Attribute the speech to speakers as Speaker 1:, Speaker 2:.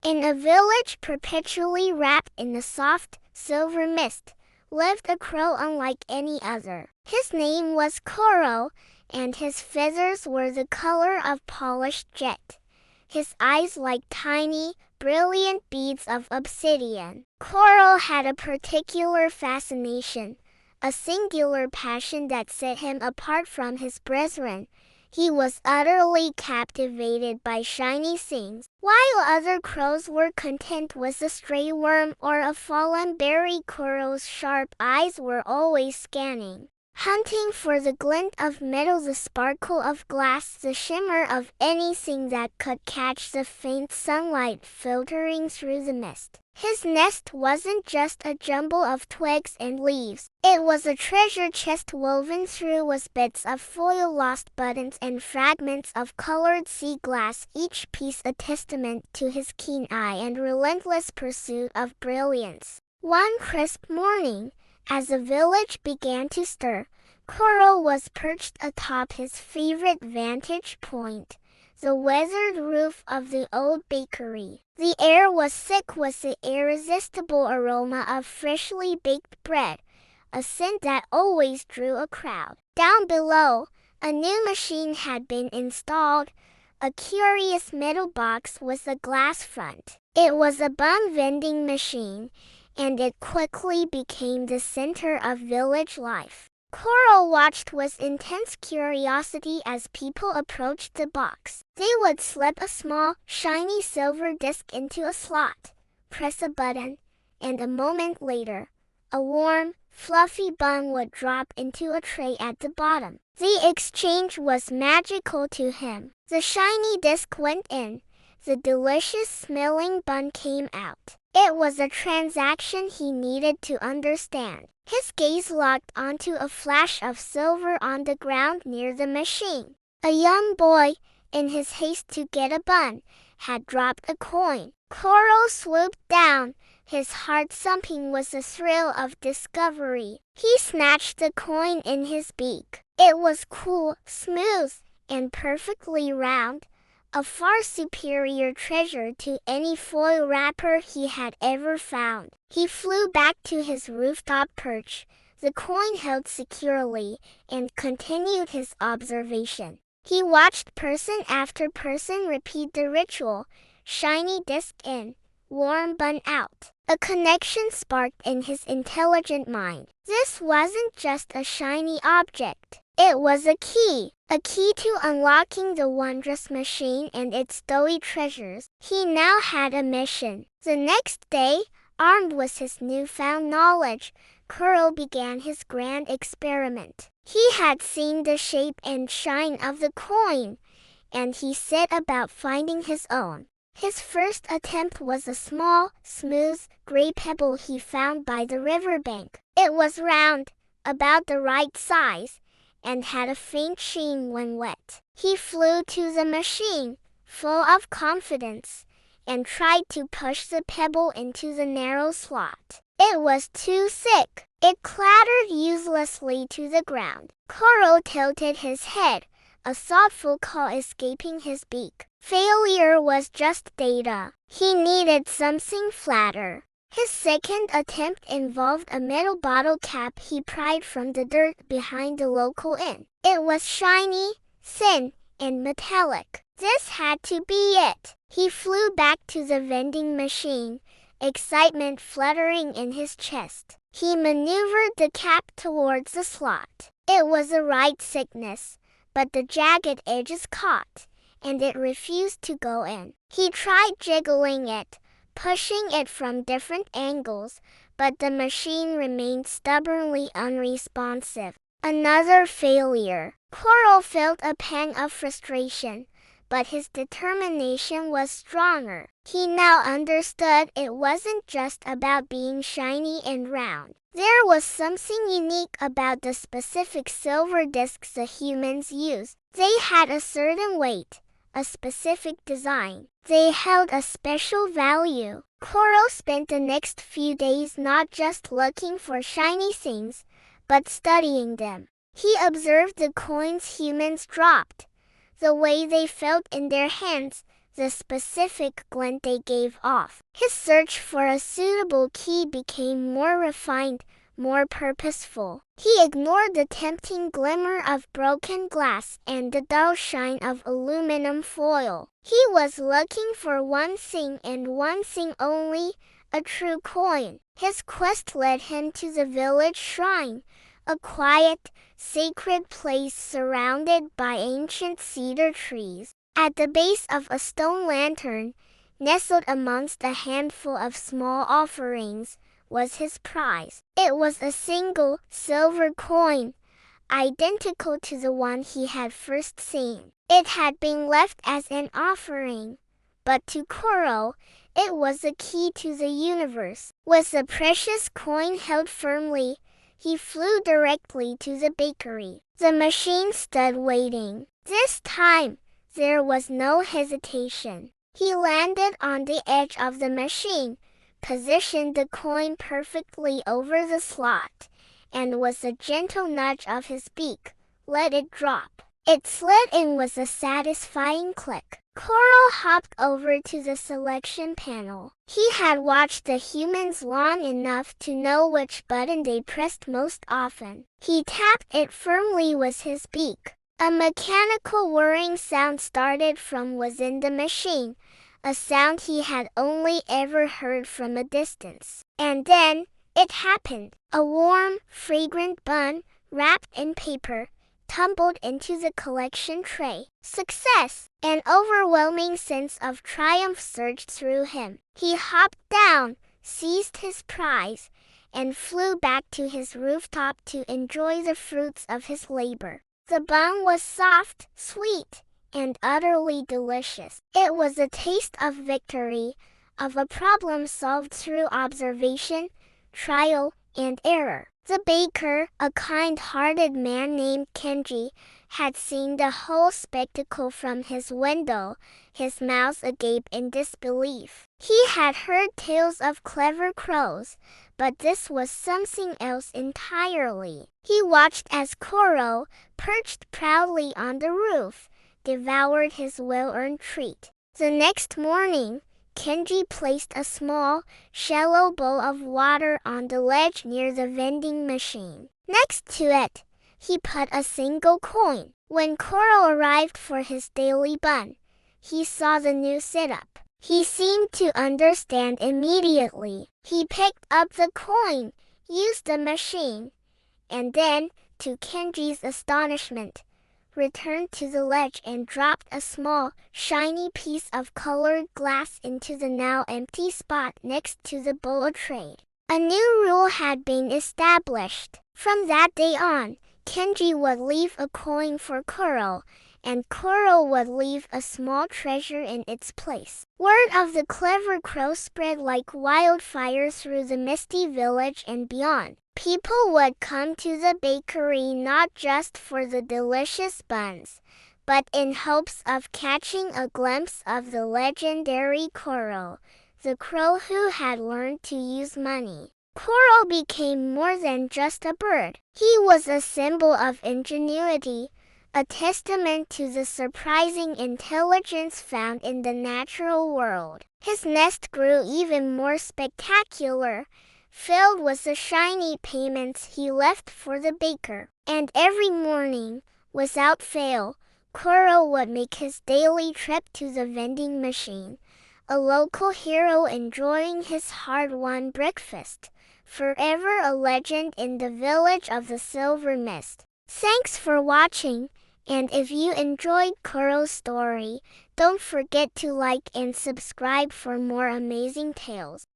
Speaker 1: In a village perpetually wrapped in the soft, silver mist, lived a crow unlike any other. His name was Koro, and his feathers were the color of polished jet, his eyes like tiny, brilliant beads of obsidian. Koro had a particular fascination, a singular passion that set him apart from his brethren. He was utterly captivated by shiny things. While other crows were content with a stray worm or a fallen berry, Koro's sharp eyes were always scanning, hunting for the glint of metal, the sparkle of glass, the shimmer of anything that could catch the faint sunlight filtering through the mist. His nest wasn't just a jumble of twigs and leaves. It was a treasure chest woven through with bits of foil, lost buttons, and fragments of colored sea glass, each piece a testament to his keen eye and relentless pursuit of brilliance. One crisp morning, as the village began to stir, Koro was perched atop his favorite vantage point, the weathered roof of the old bakery. The air was thick with the irresistible aroma of freshly baked bread, a scent that always drew a crowd. Down below, a new machine had been installed, a curious metal box with a glass front. It was a bun vending machine, and it quickly became the center of village life. Koro watched with intense curiosity as people approached the box. They would slip a small, shiny silver disc into a slot, press a button, and a moment later, a warm, fluffy bun would drop into a tray at the bottom. The exchange was magical to him. The shiny disc went in, the delicious-smelling bun came out. It was a transaction he needed to understand. His gaze locked onto a flash of silver on the ground near the machine. A young boy, in his haste to get a bun, had dropped a coin. Koro swooped down, his heart thumping with the thrill of discovery. He snatched the coin in his beak. It was cool, smooth, and perfectly round, a far superior treasure to any foil wrapper he had ever found. He flew back to his rooftop perch, the coin held securely, and continued his observation. He watched person after person repeat the ritual, shiny disc in, warm bun out. A connection sparked in his intelligent mind. This wasn't just a shiny object. It was a key to unlocking the wondrous machine and its stowy treasures. He now had a mission. The next day, armed with his newfound knowledge, Koro began his grand experiment. He had seen the shape and shine of the coin, and he set about finding his own. His first attempt was a small, smooth, gray pebble he found by the riverbank. It was round, about the right size, and had a faint sheen when wet. He flew to the machine, full of confidence, and tried to push the pebble into the narrow slot. It was too thick. It clattered uselessly to the ground. Koro tilted his head, a thoughtful call escaping his beak. Failure was just data. He needed something flatter. His second attempt involved a metal bottle cap he pried from the dirt behind the local inn. It was shiny, thin, and metallic. This had to be it. He flew back to the vending machine, excitement fluttering in his chest. He maneuvered the cap towards the slot. It was the right thickness, but the jagged edges caught, and it refused to go in. He tried jiggling it, pushing it from different angles, but the machine remained stubbornly unresponsive. Another failure. Koro felt a pang of frustration, but his determination was stronger. He now understood it wasn't just about being shiny and round. There was something unique about the specific silver discs the humans used. They had a certain weight, a specific design. They held a special value. Koro spent the next few days not just looking for shiny things, but studying them. He observed the coins humans dropped, the way they felt in their hands, the specific glint they gave off. His search for a suitable key became more refined, more purposeful. He ignored the tempting glimmer of broken glass and the dull shine of aluminum foil. He was looking for one thing and one thing only, a true coin. His quest led him to the village shrine, a quiet, sacred place surrounded by ancient cedar trees. At the base of a stone lantern, nestled amongst a handful of small offerings, was his prize. It was a single silver coin, identical to the one he had first seen. It had been left as an offering, but to Koro, it was the key to the universe. With the precious coin held firmly, he flew directly to the bakery. The machine stood waiting. This time, there was no hesitation. He landed on the edge of the machine, positioned the coin perfectly over the slot, and with a gentle nudge of his beak, let it drop. It slid in with a satisfying click. Koro hopped over to the selection panel. He had watched the humans long enough to know which button they pressed most often. He tapped it firmly with his beak. A mechanical whirring sound started from within the machine, a sound he had only ever heard from a distance. And then, it happened. A warm, fragrant bun, wrapped in paper, tumbled into the collection tray. Success! An overwhelming sense of triumph surged through him. He hopped down, seized his prize, and flew back to his rooftop to enjoy the fruits of his labor. The bun was soft, sweet, and utterly delicious. It was a taste of victory, of a problem solved through observation, trial, and error. The baker, a kind-hearted man named Kenji, had seen the whole spectacle from his window, his mouth agape in disbelief. He had heard tales of clever crows, but this was something else entirely. He watched as Koro, perched proudly on the roof, devoured his well-earned treat. The next morning, Kenji placed a small, shallow bowl of water on the ledge near the vending machine. Next to it, he put a single coin. When Koro arrived for his daily bun, he saw the new setup. He seemed to understand immediately. He picked up the coin, used the machine, and then, to Kenji's astonishment, returned to the ledge and dropped a small, shiny piece of colored glass into the now empty spot next to the bowl tray. A new rule had been established. From that day on, Kenji would leave a coin for Koro, and Koro would leave a small treasure in its place. Word of the clever crow spread like wildfire through the misty village and beyond. People would come to the bakery not just for the delicious buns, but in hopes of catching a glimpse of the legendary Koro, the crow who had learned to use money. Koro became more than just a bird. He was a symbol of ingenuity, a testament to the surprising intelligence found in the natural world. His nest grew even more spectacular, filled with the shiny payments he left for the baker. And every morning, without fail, Koro would make his daily trip to the vending machine, a local hero enjoying his hard-won breakfast, forever a legend in the village of the Silver Mist. Thanks for watching, and if you enjoyed Koro's story, don't forget to like and subscribe for more amazing tales.